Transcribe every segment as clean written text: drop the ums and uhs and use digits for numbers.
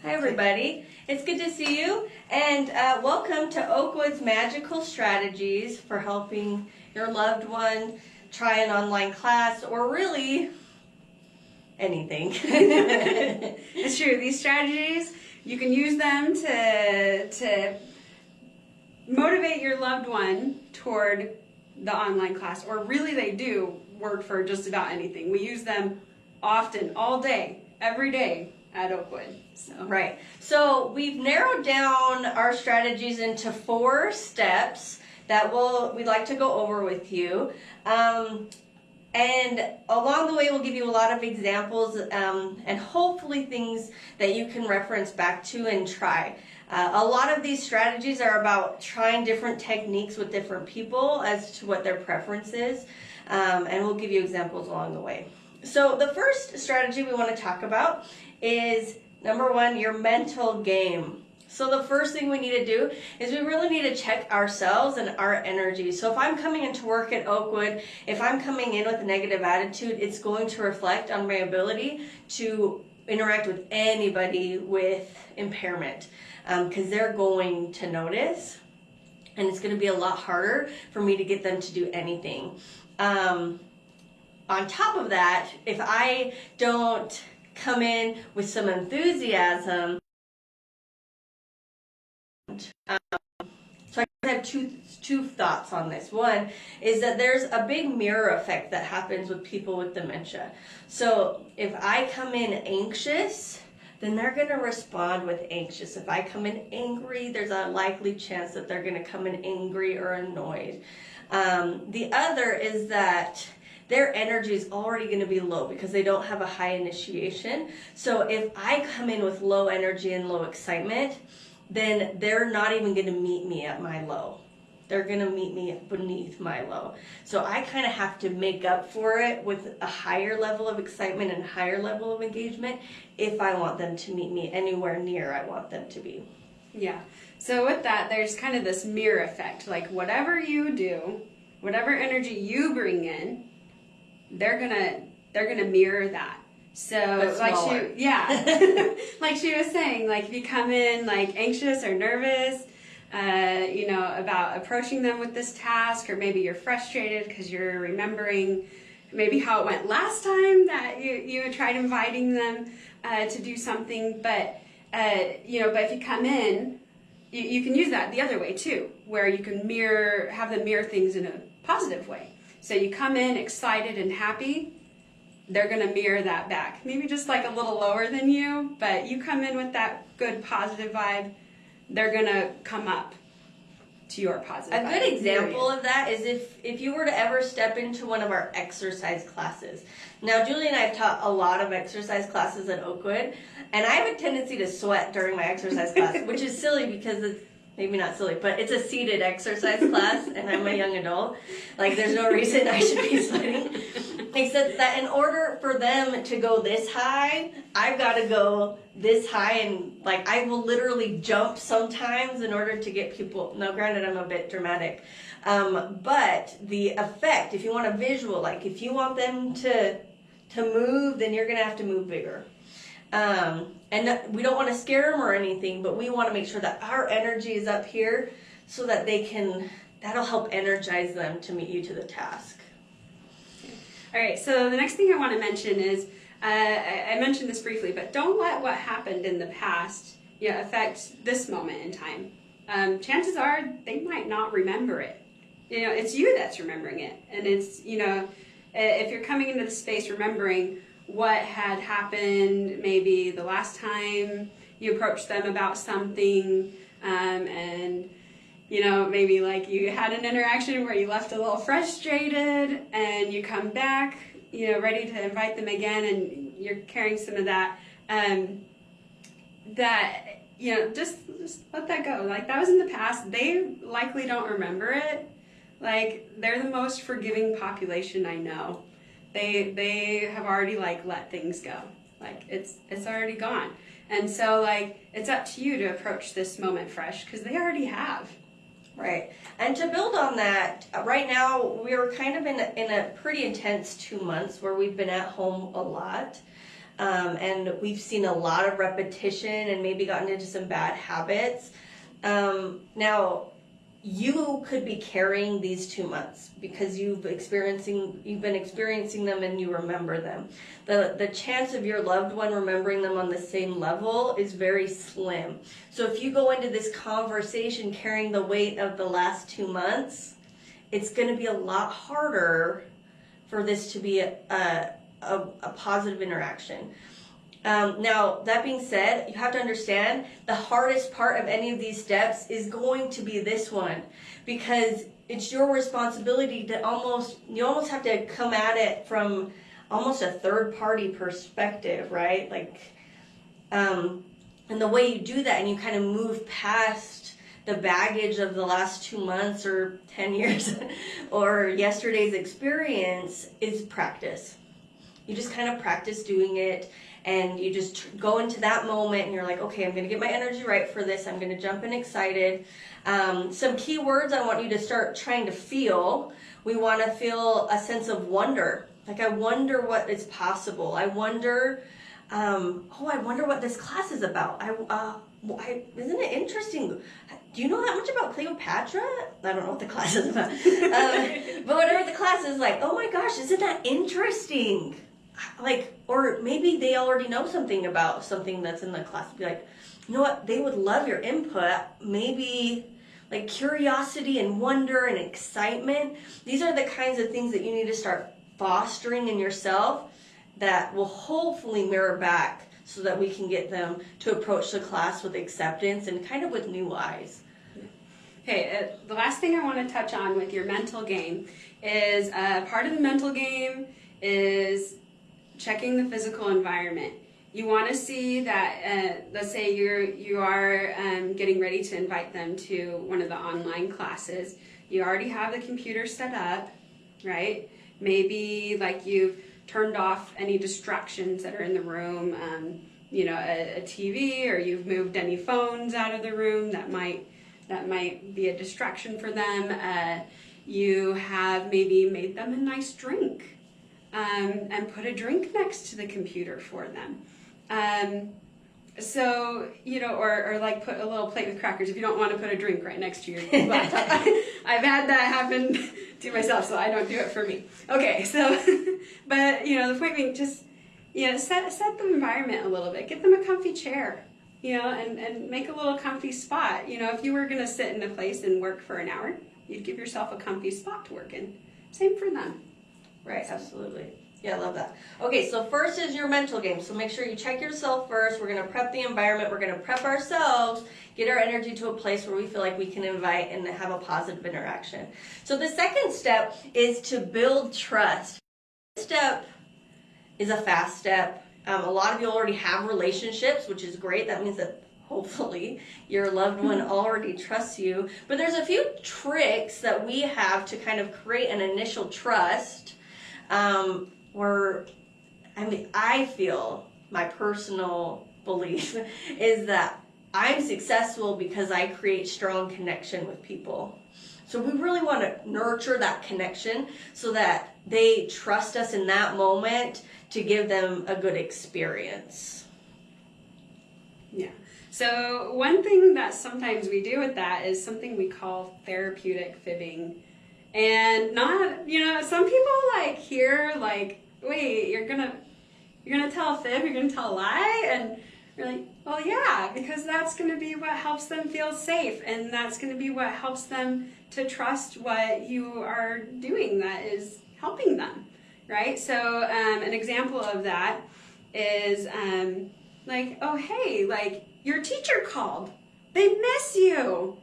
Hi everybody, it's good to see you, and welcome to Oakwood's Magical Strategies for helping your loved one try an online class, or really anything. It's true. These strategies, you can use them to motivate your loved one toward the online class, or really they do work for just about anything. We use them often, all day, every day at Oakwood. Right. So we've narrowed down our strategies into 4 steps that we'd like to go over with you. And along the way, we'll give you a lot of examples and hopefully things that you can reference back to and try. A lot of these strategies are about trying different techniques with different people as to what their preference is, and we'll give you examples along the way. So the first strategy we want to talk about is, number 1, your mental game. So the first thing we need to do is we really need to check ourselves and our energy. So if I'm coming into work at Oakwood, if I'm coming in with a negative attitude, it's going to reflect on my ability to interact with anybody with impairment, because they're going to notice, and it's going to be a lot harder for me to get them to do anything. On top of that, if I don't come in with some enthusiasm, so I have two thoughts on this. One is that there's a big mirror effect that happens with people with dementia. So if I come in anxious, then they're going to respond with anxious. If I come in angry, there's a likely chance that they're going to come in angry or annoyed. The other is that their energy is already going to be low because they don't have a high initiation. So if I come in with low energy and low excitement, then they're not even going to meet me at my low. They're going to meet me beneath my low. So I kind of have to make up for it with a higher level of excitement and higher level of engagement if I want them to meet me anywhere near I want them to be. Yeah. So with that, there's kind of this mirror effect. Like whatever you do, whatever energy you bring in, they're gonna mirror that. So like like she was saying, like if you come in like anxious or nervous, about approaching them with this task, or maybe you're frustrated because you're remembering maybe how it went last time that you tried inviting them to do something, but if you come in, you can use that the other way too, where you can have them mirror things in a positive way. So you come in excited and happy, they're going to mirror that back. Maybe just like a little lower than you, but you come in with that good positive vibe, they're going to come up to your positive vibe. A good example of that is if you were to ever step into one of our exercise classes. Now, Julie and I have taught a lot of exercise classes at Oakwood, and I have a tendency to sweat during my exercise class, which is silly because it's maybe not silly, but it's a seated exercise class, and I'm a young adult. Like, there's no reason I should be sweating. Except that in order for them to go this high, I've got to go this high, and like I will literally jump sometimes in order to get people. Now, granted, I'm a bit dramatic, but the effect, if you want a visual, like if you want them to move, then you're gonna have to move bigger. And we don't want to scare them or anything, but we want to make sure that our energy is up here so that that'll help energize them to meet you to the task. All right, so the next thing I want to mention is, I mentioned this briefly, but don't let what happened in the past affect this moment in time. Chances are they might not remember it. It's you that's remembering it. And it's, if you're coming into the space remembering what had happened maybe the last time you approached them about something, and maybe like you had an interaction where you left a little frustrated and you come back, ready to invite them again, and you're carrying some of that, just let that go. Like that was in the past. They likely don't remember it. Like they're the most forgiving population I know. They have already let things go. Like it's already gone. And so it's up to you to approach this moment fresh because they already have. Right. And to build on that, right now we're kind of in a pretty intense 2 months where we've been at home a lot. and we've seen a lot of repetition and maybe gotten into some bad habits. Now, you could be carrying these 2 months because you've been experiencing them and you remember them. The chance of your loved one remembering them on the same level is very slim. So if you go into this conversation carrying the weight of the last 2 months, it's going to be a lot harder for this to be a positive interaction. Now, that being said, you have to understand the hardest part of any of these steps is going to be this one, because it's your responsibility to you almost have to come at it from almost a third party perspective, right? Like, and the way you do that and you kind of move past the baggage of the last 2 months or 10 years or yesterday's experience is practice. You just kind of practice doing it, and you just go into that moment and you're like, okay, I'm going to get my energy right for this. I'm going to jump in excited. Some key words I want you to start trying to feel. We want to feel a sense of wonder. Like, I wonder what is possible. I wonder, I wonder what this class is about. Isn't it interesting? Do you know that much about Cleopatra? I don't know what the class is about. But whatever the class is, like, oh my gosh, isn't that interesting? Like, or maybe they already know something about something that's in the class. Be like, you know what? They would love your input. Maybe like curiosity and wonder and excitement. These are the kinds of things that you need to start fostering in yourself that will hopefully mirror back so that we can get them to approach the class with acceptance and kind of with new eyes. Okay, the last thing I want to touch on with your mental game is part of the mental game is checking the physical environment. You want to see that, let's say you are getting ready to invite them to one of the online classes. You already have the computer set up, right? Maybe like you've turned off any distractions that are in the room, a TV, or you've moved any phones out of the room that might be a distraction for them. You have maybe made them a nice drink. And put a drink next to the computer for them. Or like put a little plate with crackers if you don't want to put a drink right next to your laptop. I've had that happen to myself, so I don't do it for me. Okay, so, but, the point being, just, set the environment a little bit. Get them a comfy chair, and make a little comfy spot. If you were going to sit in a place and work for an hour, you'd give yourself a comfy spot to work in. Same for them. Right, absolutely. Yeah, I love that. Okay, so first is your mental game. So make sure you check yourself first. We're going to prep the environment. We're going to prep ourselves, get our energy to a place where we feel like we can invite and have a positive interaction. So the second step is to build trust. This step is a fast step. A lot of you already have relationships, which is great. That means that hopefully your loved one already trusts you. But there's a few tricks that we have to kind of create an initial trust. I feel, my personal belief is that I'm successful because I create strong connection with people. So we really want to nurture that connection so that they trust us in that moment to give them a good experience. Yeah. So one thing that sometimes we do with that is something we call therapeutic fibbing. And some people hear wait, you're gonna tell a fib, you're gonna tell a lie, and you're like, well, yeah, because that's gonna be what helps them feel safe, and that's gonna be what helps them to trust what you are doing that is helping them, right? So an example of that is oh, hey, your teacher called, they miss you.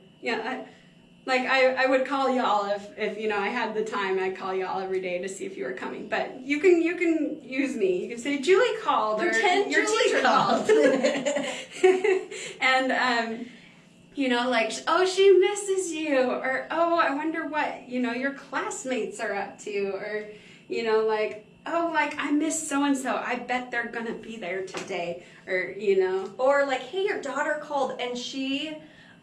I would call y'all if I had the time. I'd call y'all every day to see if you were coming. But you can use me. You can say Julie called, pretend or your Julie teacher called. And oh, she misses you, or oh, I wonder what your classmates are up to, or oh, I miss so and so. I bet they're gonna be there today, or or hey, your daughter called and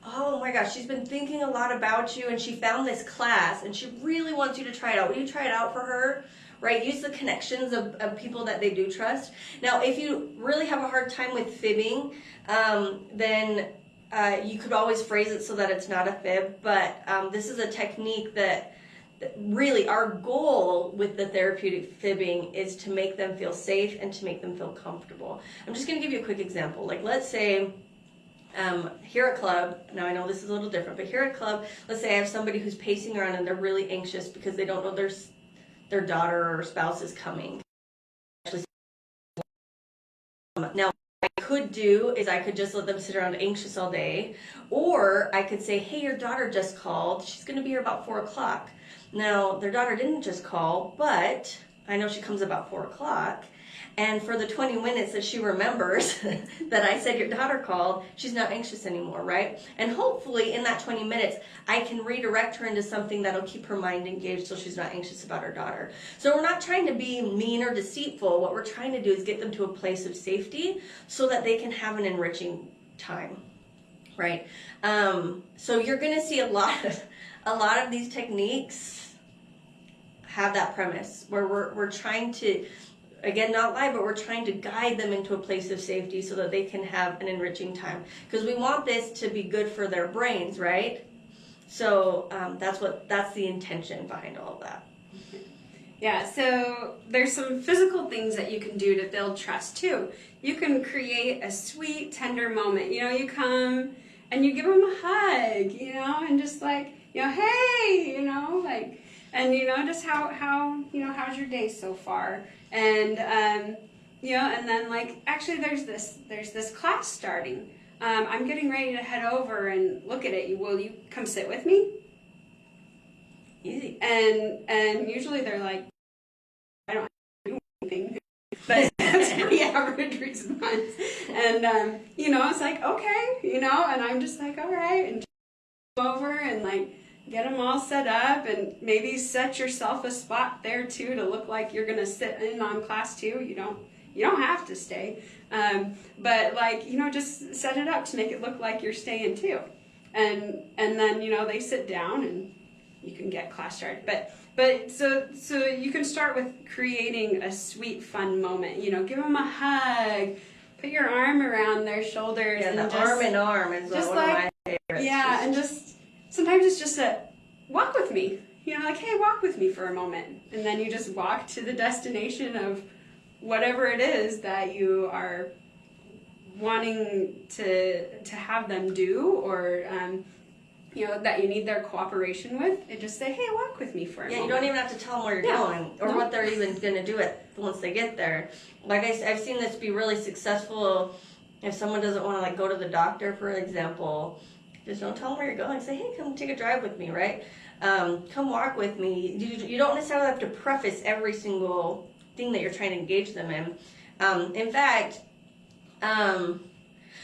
oh my gosh, she's been thinking a lot about you and she found this class and she really wants you to try it out. Will you try it out for her? right? Use the connections of people that they do trust. Now, if you really have a hard time with fibbing, then you could always phrase it so that it's not a fib, but this is a technique that really our goal with the therapeutic fibbing is to make them feel safe and to make them feel comfortable. I'm just going to give you a quick example. Like, let's say here at club, now I know this is a little different, but here at club, let's say I have somebody who's pacing around and they're really anxious because they don't know their daughter or spouse is coming. Now, what I could do is I could just let them sit around anxious all day, or I could say, hey, your daughter just called. She's going to be here about 4 o'clock. Now, their daughter didn't just call, but I know she comes about 4 o'clock. And for the 20 minutes that she remembers that I said your daughter called, she's not anxious anymore, right? And hopefully in that 20 minutes, I can redirect her into something that'll keep her mind engaged so she's not anxious about her daughter. So we're not trying to be mean or deceitful. What we're trying to do is get them to a place of safety so that they can have an enriching time, right? So you're going to see a lot of these techniques have that premise where we're trying to, again, not lie, but we're trying to guide them into a place of safety so that they can have an enriching time. Because we want this to be good for their brains, right? So that's the intention behind all of that. Yeah, so there's some physical things that you can do to build trust too. You can create a sweet, tender moment. You know, you come and you give them a hug, you know, and just like, you know, hey, you know, like, and, you know, just how you know, how's your day so far? And, you know, and then like, actually there's this class starting. I'm getting ready to head over and look at it. Will you come sit with me? Easy. And usually they're like, I don't have to do anything. But that's the average response. And, you know, it's like, okay, you know, and I'm just like, all right. And go over and like, get them all set up and maybe set yourself a spot there too to look like you're going to sit in on class too. You don't have to stay. But like, you know, just set it up to make it look like you're staying too. And then, you know, they sit down and you can get class started. But so you can start with creating a sweet, fun moment. You know, give them a hug, put your arm around their shoulders. Yeah, and the just, arm in arm is one of my favorites. Yeah, and just sometimes it's just a walk with me. You know, like, hey, walk with me for a moment. And then you just walk to the destination of whatever it is that you are wanting to have them do, or you know, that you need their cooperation with, and just say, hey, walk with me for a moment. You don't even have to tell them where you're going or what they're even going to do it once they get there. Like I've seen this be really successful if someone doesn't want to like go to the doctor, for example. Just don't tell them where you're going. Say, hey, come take a drive with me, right? Come walk with me. You don't necessarily have to preface every single thing that you're trying to engage them in. In fact,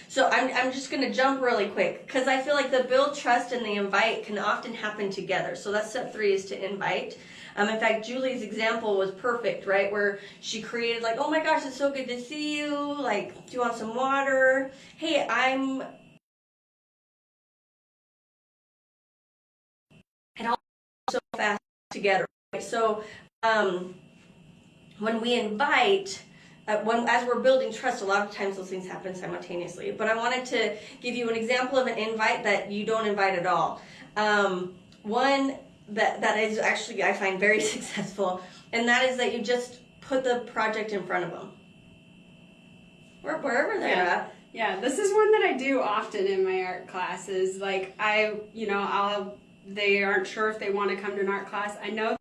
so I'm just going to jump really quick because I feel like the build trust and the invite can often happen together. So that's step 3 is to invite. In fact, Julie's example was perfect, right? Where she created like, oh my gosh, it's so good to see you. Like, do you want some water? Hey, I'm... And all so fast together. Right? So when we invite... as we're building trust, a lot of times those things happen simultaneously. But I wanted to give you an example of an invite that you don't invite at all. One that is actually, I find, very successful, and that is that you just put the project in front of them. Wherever they're at. Yeah, this is one that I do often in my art classes. Like, they aren't sure if they want to come to an art class. I know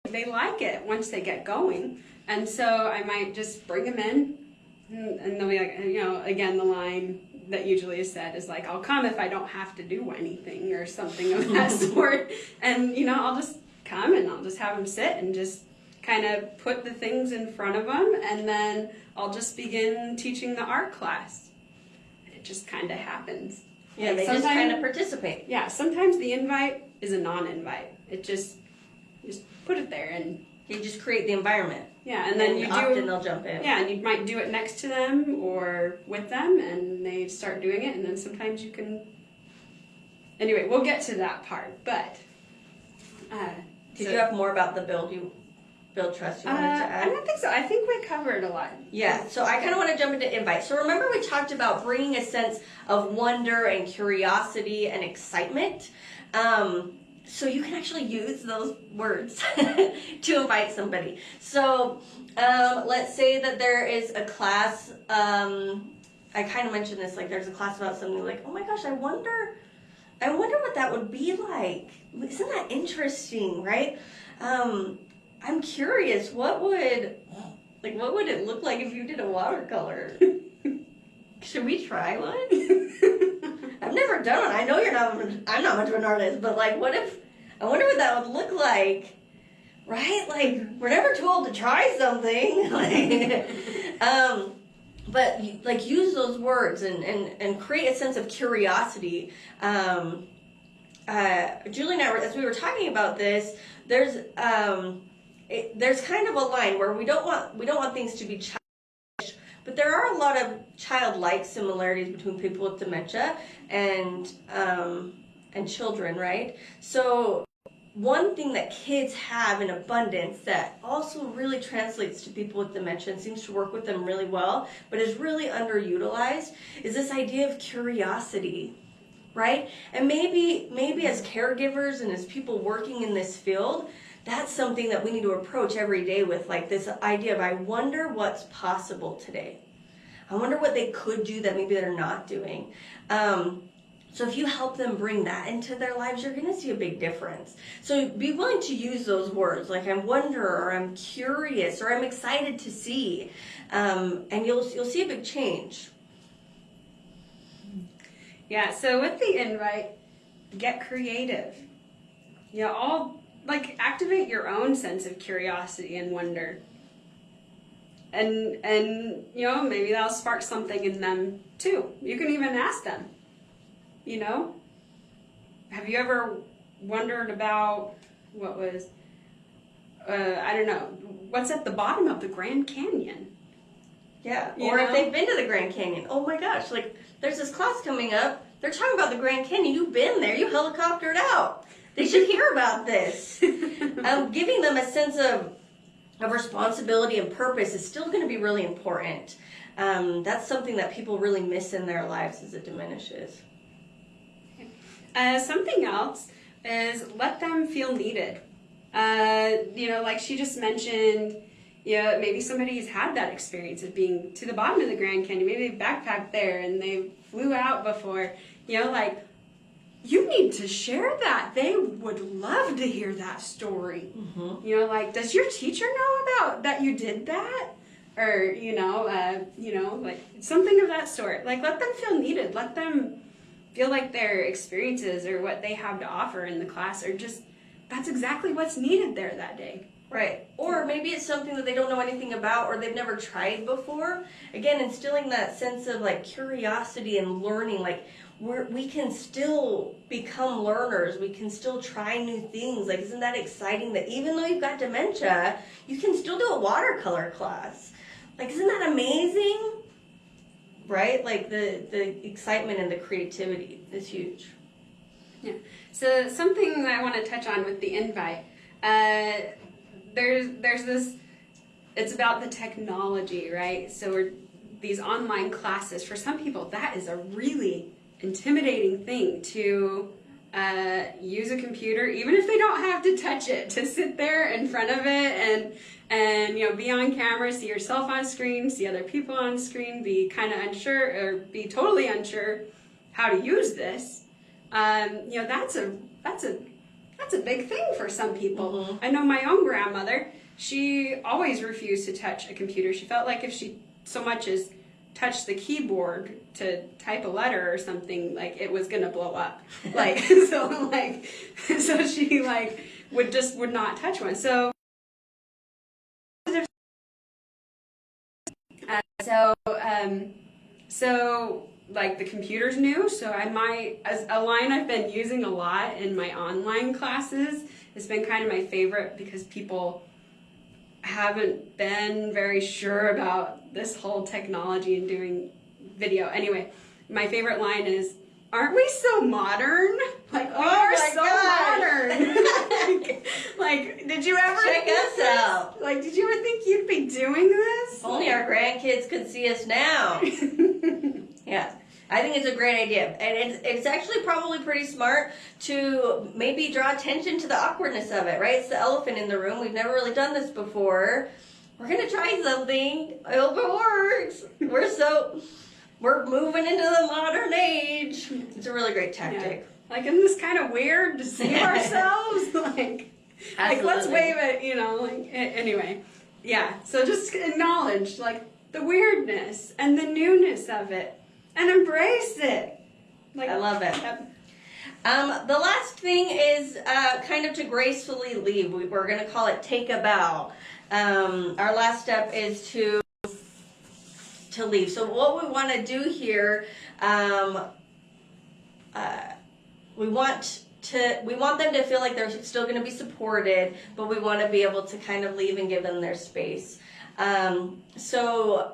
they like it once they get going, and so I might just bring them in, and they'll be like, you know, again, the line that usually is said is like, I'll come if I don't have to do anything or something of that sort. And, you know, I'll just come and I'll just have them sit and just kind of put the things in front of them, and then I'll just begin teaching the art class. It just kind of happens. Yeah, they just kind of participate. Yeah, sometimes the invite is a non-invite. It just put it there, and you just create the environment. Yeah, and then often they'll jump in. Yeah, and you might do it next to them or with them, and they start doing it, and then sometimes you can. Anyway, we'll get to that part, but Did you have more about the build trust you wanted to I add? don't think so. I think we covered a lot. Yeah, so I kind of want to jump into invite. So remember we talked about bringing a sense of wonder and curiosity and excitement. So you can actually use those words to invite somebody. So let's say that there is a class, I kind of mentioned this, like there's a class about something like, oh my gosh, I wonder what that would be like. Isn't that interesting, right? I'm curious, what would it look like if you did a watercolor? Should we try one? I've never done one. I know I'm not much of an artist, but like, I wonder what that would look like, right? Like, we're never told to try something. But like, use those words and create a sense of curiosity. Julie and I, as we were talking about this, there's kind of a line where we don't want things to be childish, but there are a lot of childlike similarities between people with dementia and children, right? So one thing that kids have in abundance that also really translates to people with dementia and seems to work with them really well, but is really underutilized, is this idea of curiosity, right? And maybe as caregivers and as people working in this field, that's something that we need to approach every day with, like this idea of, I wonder what's possible today. I wonder what they could do that maybe they're not doing. So if you help them bring that into their lives, you're going to see a big difference. So be willing to use those words, like I wonder, or I'm curious, or I'm excited to see, and you'll see a big change. Yeah, so with the invite, get creative. Activate your own sense of curiosity and wonder. And maybe that'll spark something in them too. You can even ask them, have you ever wondered about what's at the bottom of the Grand Canyon? Yeah, or if they've been to the Grand Canyon, oh my gosh, like there's this class coming up, they're talking about the Grand Canyon, you've been there, you helicoptered out. They should hear about this. Giving them a sense of responsibility and purpose is still going to be really important. That's something that people really miss in their lives as it diminishes. Something else is let them feel needed. Like she just mentioned, maybe somebody's had that experience of being to the bottom of the Grand Canyon. Maybe they backpacked there and they flew out before. You need to share that. They would love to hear that story. Mm-hmm. Does your teacher know about that you did that? Or, something of that sort. Let them feel needed. Let them feel like their experiences or what they have to offer in the class are just, that's exactly what's needed there that day. Right. Or maybe it's something that they don't know anything about or they've never tried before. Again, instilling that sense of curiosity and learning, we can still become learners. We can still try new things. Isn't that exciting that even though you've got dementia, you can still do a watercolor class? Isn't that amazing? Right? The excitement and the creativity is huge. Yeah. So something that I want to touch on with the invite, there's this, it's about the technology, right? So these online classes, for some people, that is a really intimidating thing to use a computer, even if they don't have to touch it, to sit there in front of it and be on camera, see yourself on screen, see other people on screen, be kind of unsure or be totally unsure how to use this. That's a big thing for some people. Mm-hmm. I know my own grandmother, she always refused to touch a computer. She felt like if she so much as touched the keyboard to type a letter or something, it was gonna blow up. So she would not touch one. So the computer's new, so I might, as a line I've been using a lot in my online classes, it's been kind of my favorite because people haven't been very sure about this whole technology and doing video. Anyway, my favorite line is, aren't we so modern? Like, we are my so gosh. modern. like, did you ever Check think us this? out. Like, did you ever think you'd be doing this? If only our grandkids could see us now. Yeah. I think it's a great idea. And it's actually probably pretty smart to maybe draw attention to the awkwardness of it, right? It's the elephant in the room. We've never really done this before. We're going to try something. I hope it works. We're moving into the modern age. It's a really great tactic. Yeah. Like, isn't this kind of weird to see ourselves? like, let's wave it, anyway. Yeah, so just acknowledge, the weirdness and the newness of it. And embrace it. I love it. Yep. The last thing is kind of to gracefully leave. We're going to call it take a bow. Our last step is to leave. So what we want to do here, we want them to feel like they're still going to be supported, but we want to be able to kind of leave and give them their space. So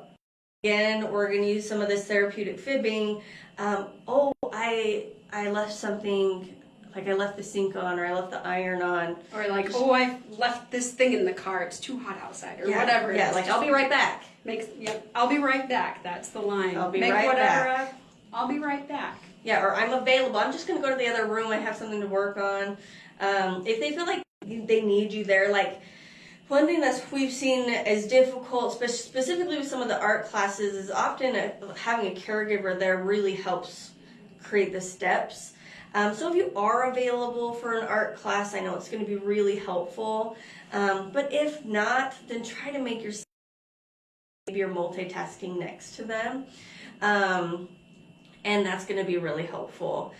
again, we're going to use some of this therapeutic fibbing. I left something, like I left the sink on, or I left the iron on. Or I left this thing in the car, it's too hot outside, or whatever it is. I'll be right back. I'll be right back, that's the line. I'll be right back. I'll be right back. Yeah, or I'm available. I'm just going to go to the other room. I have something to work on. If they feel like they need you there, one thing that we've seen is difficult, specifically with some of the art classes, is often having a caregiver there really helps create the steps. So if you are available for an art class, I know it's going to be really helpful. But if not, then try to make yourself, maybe you're multitasking next to them. And that's going to be really helpful.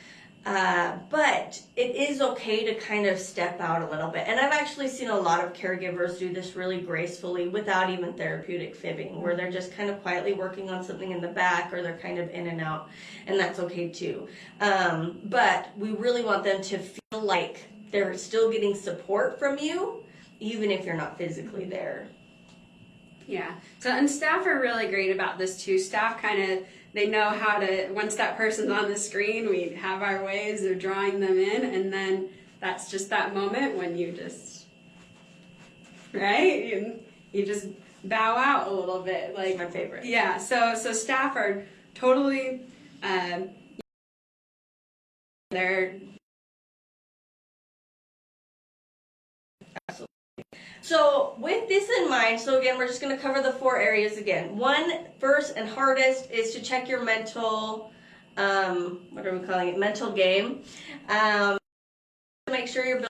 But it is okay to kind of step out a little bit. And I've actually seen a lot of caregivers do this really gracefully without even therapeutic fibbing, where they're just kind of quietly working on something in the back, or they're kind of in and out, and that's okay too. But we really want them to feel like they're still getting support from you, even if you're not physically there. Yeah. So, and staff are really great about this too. Staff they know how to, once that person's on the screen, we have our ways of drawing them in, and then that's just that moment when you just, right? You just bow out a little bit. Like, my favorite. Yeah, so staff are totally, they're... So with this in mind, so again, we're just going to cover the 4 areas again. One, first and hardest, is to check your mental, what are we calling it, mental game. Make sure you're building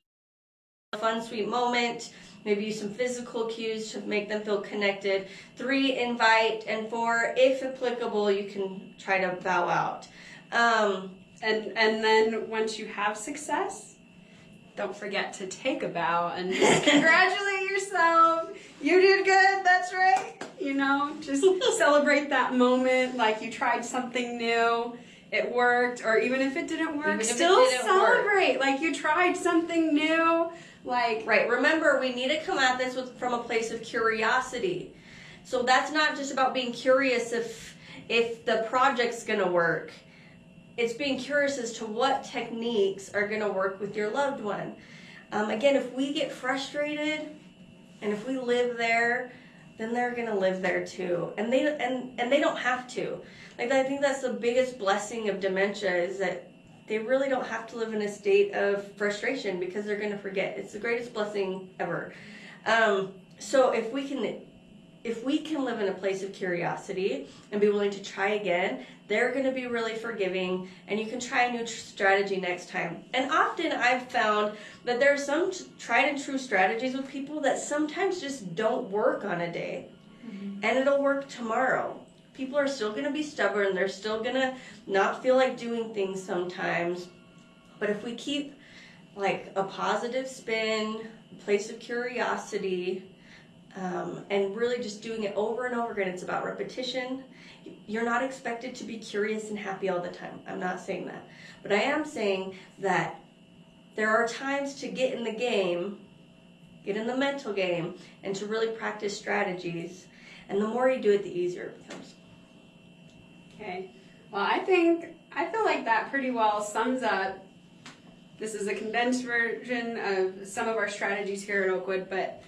a fun, sweet moment. Maybe use some physical cues to make them feel connected. 3, invite. And 4, if applicable, you can try to bow out. And then once you have success, don't forget to take a bow and just congratulate yourself. You did good, that's right. Just celebrate that moment, like you tried something new, it worked, or even if it didn't work, still celebrate, like you tried something new. Right, remember, we need to come at this from a place of curiosity. So that's not just about being curious if the project's gonna work. It's being curious as to what techniques are going to work with your loved one. Again, if we get frustrated and if we live there, then they're going to live there too. And they don't have to. I think that's the biggest blessing of dementia, is that they really don't have to live in a state of frustration, because they're going to forget. It's the greatest blessing ever. So if we can live in a place of curiosity and be willing to try again, they're going to be really forgiving, and you can try a new strategy next time. And often I've found that there are some tried and true strategies with people that sometimes just don't work on a day, and it'll work tomorrow. People are still going to be stubborn. They're still going to not feel like doing things sometimes. But if we keep a positive spin, a place of curiosity, and really just doing it over and over again. It's about repetition. You're not expected to be curious and happy all the time. I'm not saying that. But I am saying that there are times to get in the game, get in the mental game, and to really practice strategies. And the more you do it, the easier it becomes. Okay. Well, I feel like that pretty well sums up. This is a condensed version of some of our strategies here at Oakwood, but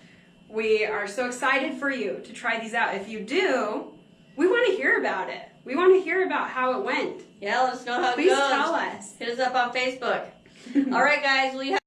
we are so excited for you to try these out. If you do, we want to hear about it. We want to hear about how it went. Yeah, let us know how it Please goes. tell us. Hit us up on Facebook. All right, guys.